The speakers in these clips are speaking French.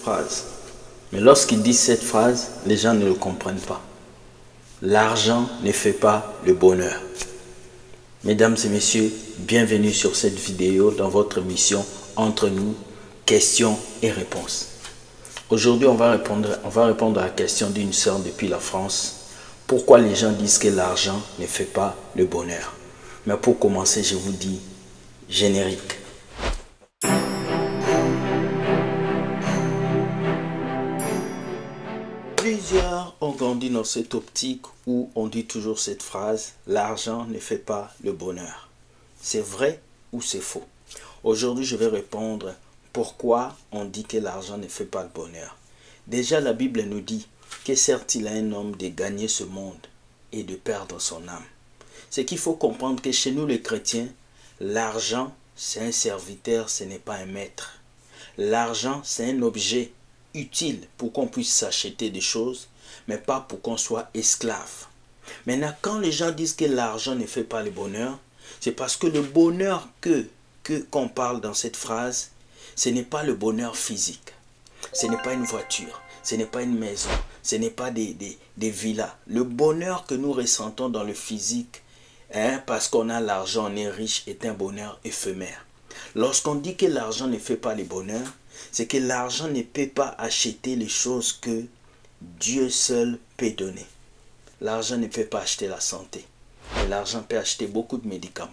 phrase. Mais lorsqu'il dit cette phrase, les gens ne le comprennent pas. L'argent ne fait pas le bonheur. Mesdames et messieurs, bienvenue sur cette vidéo dans votre émission Entre nous, questions et réponses. Aujourd'hui, on va répondre à la question d'une sœur depuis la France. Pourquoi les gens disent que l'argent ne fait pas le bonheur? Mais pour commencer, je vous dis générique. Plusieurs ont grandi dans cette optique où on dit toujours cette phrase, l'argent ne fait pas le bonheur. C'est vrai ou c'est faux? Aujourd'hui, je vais répondre pourquoi on dit que l'argent ne fait pas le bonheur. Déjà, la Bible nous dit que certes, il a un homme de gagner ce monde et de perdre son âme. C'est qu'il faut comprendre que chez nous les chrétiens, l'argent, c'est un serviteur, ce n'est pas un maître. L'argent, c'est un objet utile pour qu'on puisse s'acheter des choses, mais pas pour qu'on soit esclave. Maintenant, quand les gens disent que l'argent ne fait pas le bonheur, c'est parce que le bonheur qu'on parle dans cette phrase, ce n'est pas le bonheur physique. Ce n'est pas une voiture, ce n'est pas une maison, ce n'est pas des villas. Le bonheur que nous ressentons dans le physique, parce qu'on a l'argent, on est riche, est un bonheur éphémère. Lorsqu'on dit que l'argent ne fait pas le bonheur, c'est que l'argent ne peut pas acheter les choses que Dieu seul peut donner. L'argent ne peut pas acheter la santé, mais l'argent peut acheter beaucoup de médicaments.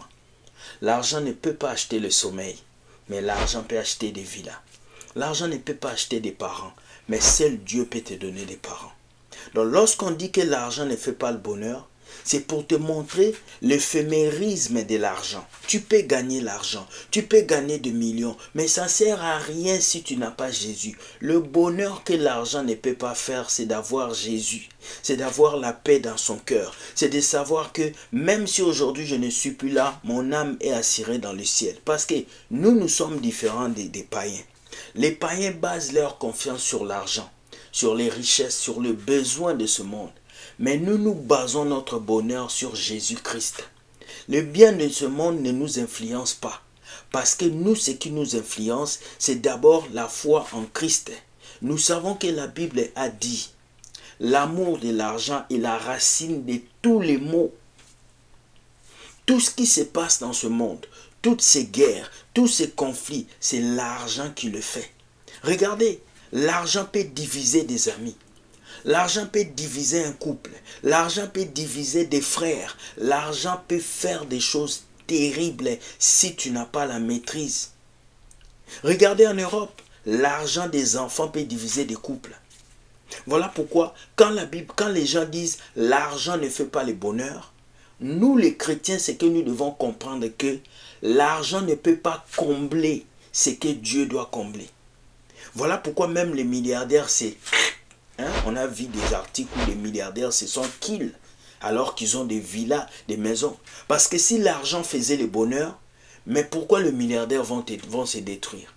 L'argent ne peut pas acheter le sommeil, mais l'argent peut acheter des villas. L'argent ne peut pas acheter des parents, mais seul Dieu peut te donner des parents. Donc lorsqu'on dit que l'argent ne fait pas le bonheur, c'est pour te montrer l'éphémérisme de l'argent. Tu peux gagner l'argent, tu peux gagner des millions, mais ça ne sert à rien si tu n'as pas Jésus. Le bonheur que l'argent ne peut pas faire, c'est d'avoir Jésus. C'est d'avoir la paix dans son cœur. C'est de savoir que même si aujourd'hui je ne suis plus là, mon âme est assurée dans le ciel. Parce que nous sommes différents des païens. Les païens basent leur confiance sur l'argent, sur les richesses, sur le besoin de ce monde. Mais nous basons notre bonheur sur Jésus-Christ. Le bien de ce monde ne nous influence pas. Parce que nous, ce qui nous influence, c'est d'abord la foi en Christ. Nous savons que la Bible a dit, l'amour de l'argent est la racine de tous les maux. Tout ce qui se passe dans ce monde, toutes ces guerres, tous ces conflits, c'est l'argent qui le fait. Regardez, l'argent peut diviser des amis. L'argent peut diviser un couple. L'argent peut diviser des frères. L'argent peut faire des choses terribles si tu n'as pas la maîtrise. Regardez en Europe, l'argent des enfants peut diviser des couples. Voilà pourquoi quand les gens disent l'argent ne fait pas le bonheur, nous les chrétiens, c'est que nous devons comprendre que l'argent ne peut pas combler ce que Dieu doit combler. Voilà pourquoi même les milliardaires, c'est... on a vu des articles où les milliardaires se sont kills alors qu'ils ont des villas, des maisons. Parce que si l'argent faisait le bonheur, mais pourquoi les milliardaires vont se détruire?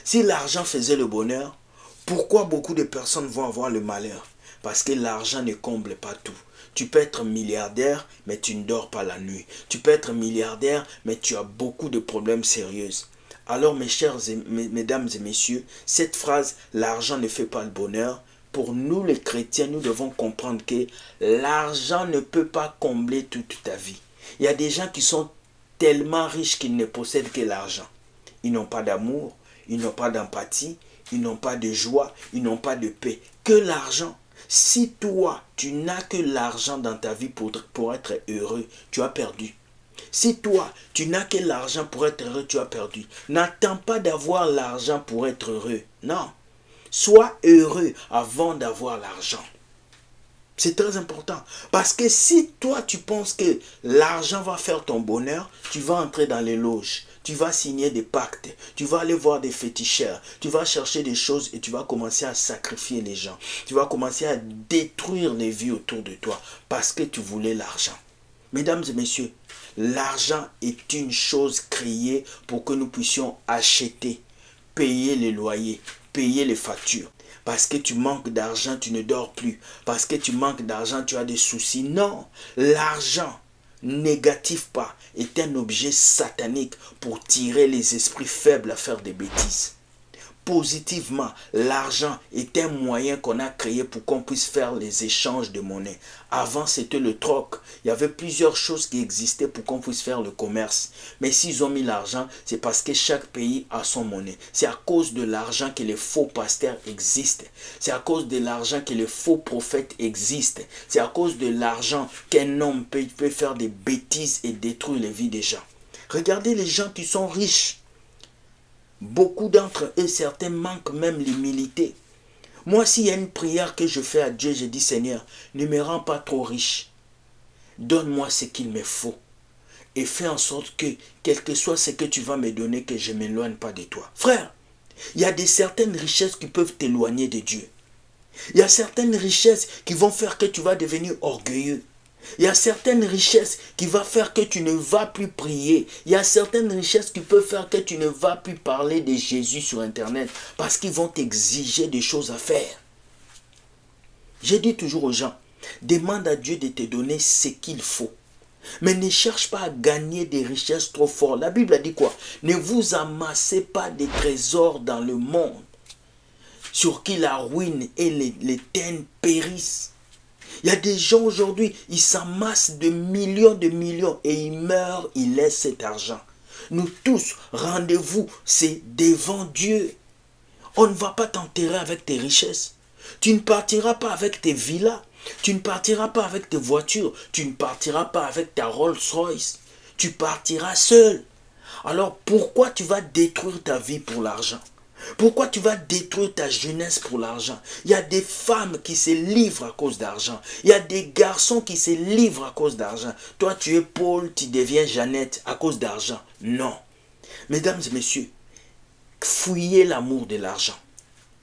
Si l'argent faisait le bonheur, pourquoi beaucoup de personnes vont avoir le malheur? Parce que l'argent ne comble pas tout. Tu peux être milliardaire, mais tu ne dors pas la nuit. Tu peux être milliardaire, mais tu as beaucoup de problèmes sérieux. Alors mes chers mesdames et messieurs, cette phrase « l'argent ne fait pas le bonheur », pour nous les chrétiens, nous devons comprendre que l'argent ne peut pas combler toute ta vie. Il y a des gens qui sont tellement riches qu'ils ne possèdent que l'argent. Ils n'ont pas d'amour, ils n'ont pas d'empathie, ils n'ont pas de joie, ils n'ont pas de paix. Que l'argent. Si toi, tu n'as que l'argent dans ta vie pour être heureux, tu as perdu. Si toi, tu n'as que l'argent pour être heureux, tu as perdu. N'attends pas d'avoir l'argent pour être heureux. Non. Sois heureux avant d'avoir l'argent. C'est très important. Parce que si toi, tu penses que l'argent va faire ton bonheur, tu vas entrer dans les loges. Tu vas signer des pactes. Tu vas aller voir des féticheurs. Tu vas chercher des choses et tu vas commencer à sacrifier les gens. Tu vas commencer à détruire les vies autour de toi parce que tu voulais l'argent. Mesdames et messieurs, l'argent est une chose créée pour que nous puissions acheter, payer les loyers, payer les factures. Parce que tu manques d'argent, tu ne dors plus. Parce que tu manques d'argent, tu as des soucis. Non, l'argent, négatif pas, est un objet satanique pour tirer les esprits faibles à faire des bêtises. positivement, l'argent est un moyen qu'on a créé pour qu'on puisse faire les échanges de monnaie. Avant, c'était le troc. Il y avait plusieurs choses qui existaient pour qu'on puisse faire le commerce. Mais s'ils ont mis l'argent, c'est parce que chaque pays a son monnaie. C'est à cause de l'argent que les faux pasteurs existent. C'est à cause de l'argent que les faux prophètes existent. C'est à cause de l'argent qu'un homme peut faire des bêtises et détruire les vies des gens. Regardez les gens qui sont riches. Beaucoup d'entre eux, certains manquent même l'humilité. Moi, s'il y a une prière que je fais à Dieu, je dis Seigneur, ne me rends pas trop riche. Donne-moi ce qu'il me faut. Et fais en sorte que, quel que soit ce que tu vas me donner, que je ne m'éloigne pas de toi. Frère, il y a certaines richesses qui peuvent t'éloigner de Dieu. Il y a certaines richesses qui vont faire que tu vas devenir orgueilleux. Il y a certaines richesses qui vont faire que tu ne vas plus prier. Il y a certaines richesses qui peuvent faire que tu ne vas plus parler de Jésus sur Internet parce qu'ils vont t'exiger des choses à faire. Je dis toujours aux gens, demande à Dieu de te donner ce qu'il faut. Mais ne cherche pas à gagner des richesses trop fortes. La Bible a dit quoi? Ne vous amassez pas des trésors dans le monde sur qui la ruine et les teigne périssent. Il y a des gens aujourd'hui, ils s'amassent de millions et ils meurent, ils laissent cet argent. Nous tous, rendez-vous, c'est devant Dieu. On ne va pas t'enterrer avec tes richesses. Tu ne partiras pas avec tes villas. Tu ne partiras pas avec tes voitures. Tu ne partiras pas avec ta Rolls-Royce. Tu partiras seul. Alors pourquoi tu vas détruire ta vie pour l'argent? Pourquoi tu vas détruire ta jeunesse pour l'argent? Il y a des femmes qui se livrent à cause d'argent. Il y a des garçons qui se livrent à cause d'argent. Toi, tu es Paul, tu deviens Jeannette à cause d'argent. Non. Mesdames et messieurs, fouillez l'amour de l'argent.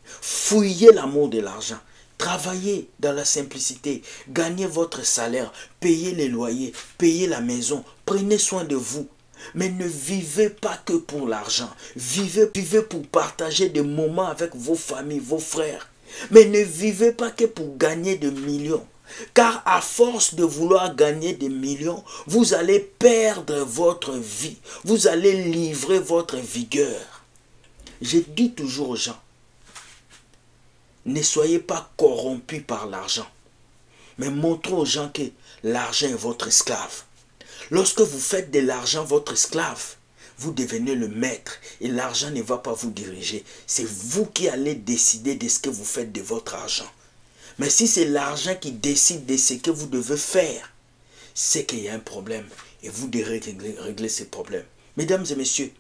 Fouillez l'amour de l'argent. Travaillez dans la simplicité. Gagnez votre salaire. Payez les loyers. Payez la maison. Prenez soin de vous. Mais ne vivez pas que pour l'argent. Vivez pour partager des moments avec vos familles, vos frères. Mais ne vivez pas que pour gagner des millions. Car à force de vouloir gagner des millions, vous allez perdre votre vie. Vous allez livrer votre vigueur. Je dis toujours aux gens, ne soyez pas corrompus par l'argent. Mais montrez aux gens que l'argent est votre esclave. Lorsque vous faites de l'argent votre esclave, vous devenez le maître et l'argent ne va pas vous diriger. C'est vous qui allez décider de ce que vous faites de votre argent. Mais si c'est l'argent qui décide de ce que vous devez faire, c'est qu'il y a un problème et vous devez régler ces problèmes. Mesdames et messieurs,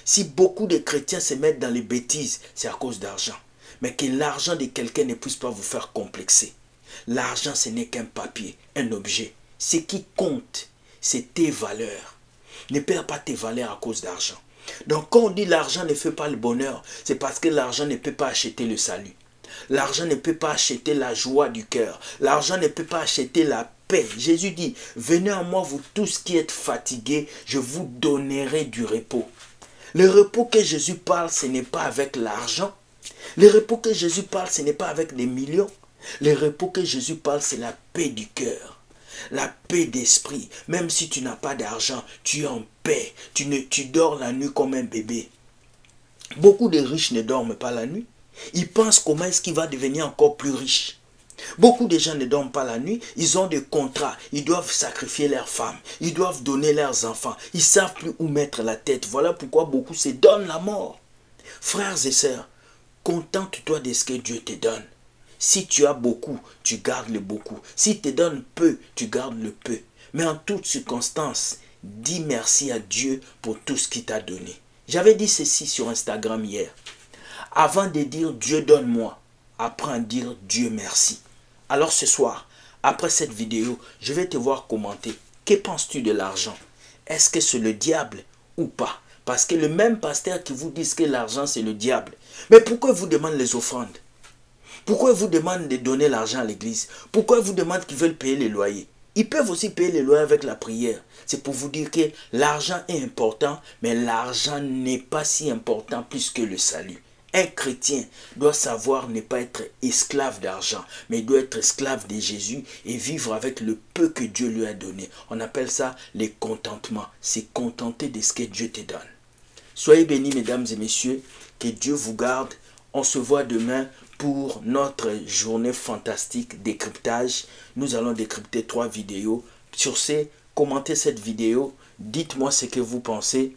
si beaucoup de chrétiens se mettent dans les bêtises, c'est à cause d'argent. Mais que l'argent de quelqu'un ne puisse pas vous faire complexer. L'argent, ce n'est qu'un papier, un objet. Ce qui compte, c'est tes valeurs. Ne perds pas tes valeurs à cause d'argent. Donc quand on dit l'argent ne fait pas le bonheur, c'est parce que l'argent ne peut pas acheter le salut. L'argent ne peut pas acheter la joie du cœur. L'argent ne peut pas acheter la paix. Jésus dit, venez à moi vous tous qui êtes fatigués, je vous donnerai du repos. Le repos que Jésus parle, ce n'est pas avec l'argent. Le repos que Jésus parle, ce n'est pas avec des millions. Le repos que Jésus parle, c'est la paix du cœur. La paix d'esprit. Même si tu n'as pas d'argent, tu es en paix. Tu dors la nuit comme un bébé. Beaucoup de riches ne dorment pas la nuit. Ils pensent comment est-ce qu'il va devenir encore plus riche. Beaucoup de gens ne dorment pas la nuit. Ils ont des contrats. Ils doivent sacrifier leurs femmes. Ils doivent donner leurs enfants. Ils ne savent plus où mettre la tête. Voilà pourquoi beaucoup se donnent la mort. Frères et sœurs, contente-toi de ce que Dieu te donne. Si tu as beaucoup, tu gardes le beaucoup. Si tu te donnes peu, tu gardes le peu. Mais en toutes circonstances, dis merci à Dieu pour tout ce qu'il t'a donné. J'avais dit ceci sur Instagram hier. Avant de dire Dieu donne-moi, apprends à dire Dieu merci. Alors ce soir, après cette vidéo, je vais te voir commenter. Que penses-tu de l'argent? Est-ce que c'est le diable ou pas? Parce que le même pasteur qui vous dit que l'argent c'est le diable. Mais pourquoi vous demandez les offrandes? Pourquoi ils vous demandent de donner l'argent à l'église? Pourquoi ils vous demandent qu'ils veulent payer les loyers? Ils peuvent aussi payer les loyers avec la prière. C'est pour vous dire que l'argent est important, mais l'argent n'est pas si important plus que le salut. Un chrétien doit savoir ne pas être esclave d'argent, mais il doit être esclave de Jésus et vivre avec le peu que Dieu lui a donné. On appelle ça le contentement. C'est contenter de ce que Dieu te donne. Soyez bénis, mesdames et messieurs. Que Dieu vous garde. On se voit demain pour notre journée fantastique décryptage. Nous allons décrypter 3 vidéos. Sur ce, commentez cette vidéo. Dites-moi ce que vous pensez.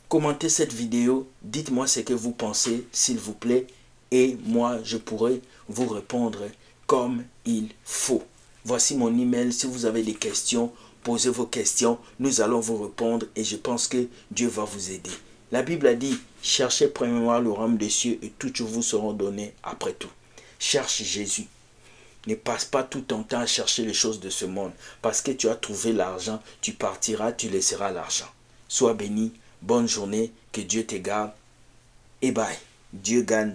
Commentez cette vidéo. Dites-moi ce que vous pensez, s'il vous plaît. Et moi, je pourrai vous répondre comme il faut. Voici mon email. Si vous avez des questions, posez vos questions. Nous allons vous répondre et je pense que Dieu va vous aider. La Bible a dit, cherchez premièrement le royaume des cieux et toutes choses vous seront données après tout. Cherche Jésus. Ne passe pas tout ton temps à chercher les choses de ce monde. Parce que tu as trouvé l'argent, tu partiras, tu laisseras l'argent. Sois béni, bonne journée, que Dieu te garde et bye. Dieu gagne.